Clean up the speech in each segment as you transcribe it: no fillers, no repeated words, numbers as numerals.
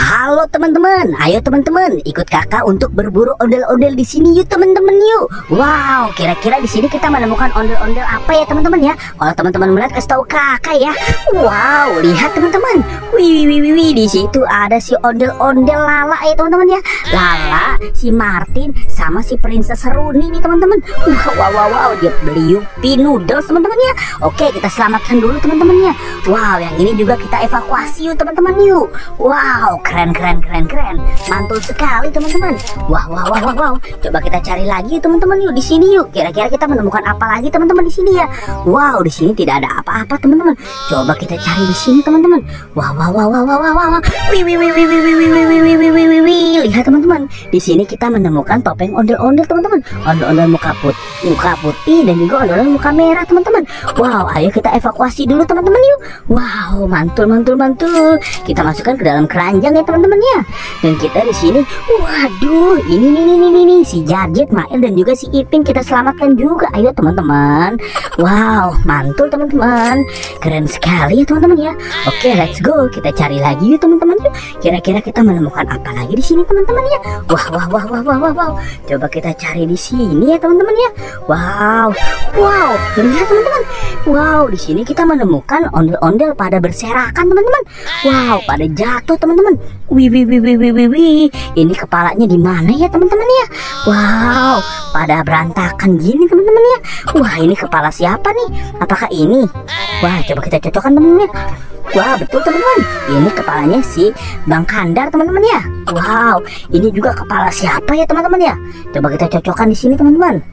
Halo teman-teman, ayo teman-teman ikut kakak untuk berburu ondel-ondel di sini yuk teman-teman yuk. Wow, kira-kira di sini kita menemukan ondel-ondel apa ya teman-teman ya? Kalau teman-teman melihat kasih tahu kakak ya. Wow, lihat teman-teman. Wih, di situ ada si ondel-ondel Lala ya teman-teman ya. Lala, si Martin, sama si Princess Rooney nih teman-teman. Wow, dia beli Yuppie Noodles teman-teman ya. Oke, kita selamatkan dulu teman-teman ya. Wow, yang ini juga kita evakuasi yuk teman-teman yuk. Wow, keren, mantul sekali teman-teman. Wow. Coba kita cari lagi teman-teman yuk di sini yuk. Kira-kira kita menemukan apa lagi teman-teman di sini ya? Wow, di sini tidak ada apa-apa teman-teman. Coba kita cari di sini teman-teman. Wow. Wih, lihat teman-teman. Di sini kita menemukan topeng ondel-ondel teman-teman. Ondel-ondel muka putih dan juga ondel-ondel muka merah teman-teman. Wow, ayo kita evakuasi dulu teman-teman yuk. Wow, mantul. Kita masukkan ke dalam keranjang ya teman-teman ya. Dan kita di sini, waduh, ini si Jarjet, Mael dan juga si Ipin kita selamatkan juga. Ayo teman-teman. Wow, mantul teman-teman. Keren sekali ya teman-teman ya. Oke, let's go. Kita cari lagi yuk teman-teman yuk. Kira-kira kita menemukan apa lagi di sini teman-teman ya? Wow. Coba kita cari di sini ya teman-teman ya. Wow, lihat teman-teman. Wow, di sini kita menemukan ondel-ondel pada berserakan teman-teman. Wow, pada jatuh teman-teman. Wih, ini kepalanya di mana ya teman-teman ya? Wow, pada berantakan gini teman-teman ya. Wah, ini kepala siapa nih? Apakah ini? Wah, coba kita cocokkan teman-teman ya. Wah, betul teman-teman. Ini kepalanya si Bang Kandar teman-teman ya. Wow, ini juga kepala siapa ya teman-teman ya? Coba kita cocokkan di sini teman-teman.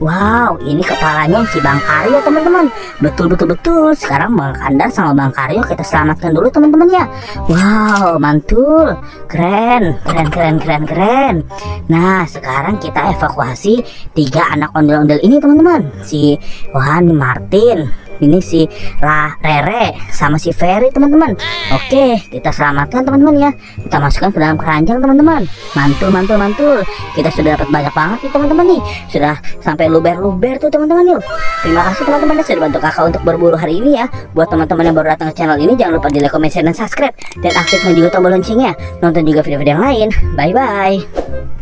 Wow, ini kepalanya si Bang Karyo teman-teman. Betul. Sekarang Bang Kandar sama Bang Karyo kita selamatkan dulu teman-teman ya. Wow, mantul. Keren. Nah, sekarang kita evakuasi 3 anak ondel-ondel ini teman-teman. Si Martin, ini si Rere sama si Ferry teman-teman. Oke, kita selamatkan teman-teman ya. Kita masukkan ke dalam keranjang teman-teman. Mantul. Kita sudah dapat banyak banget nih teman-teman nih. Sudah sampai luber tuh teman-teman yuk. Terima kasih teman-teman sudah bantu kakak untuk berburu hari ini ya. Buat teman-teman yang baru datang ke channel ini, jangan lupa di like, comment, share, dan subscribe. Dan aktifkan juga tombol loncengnya. Nonton juga video-video yang lain. Bye-bye.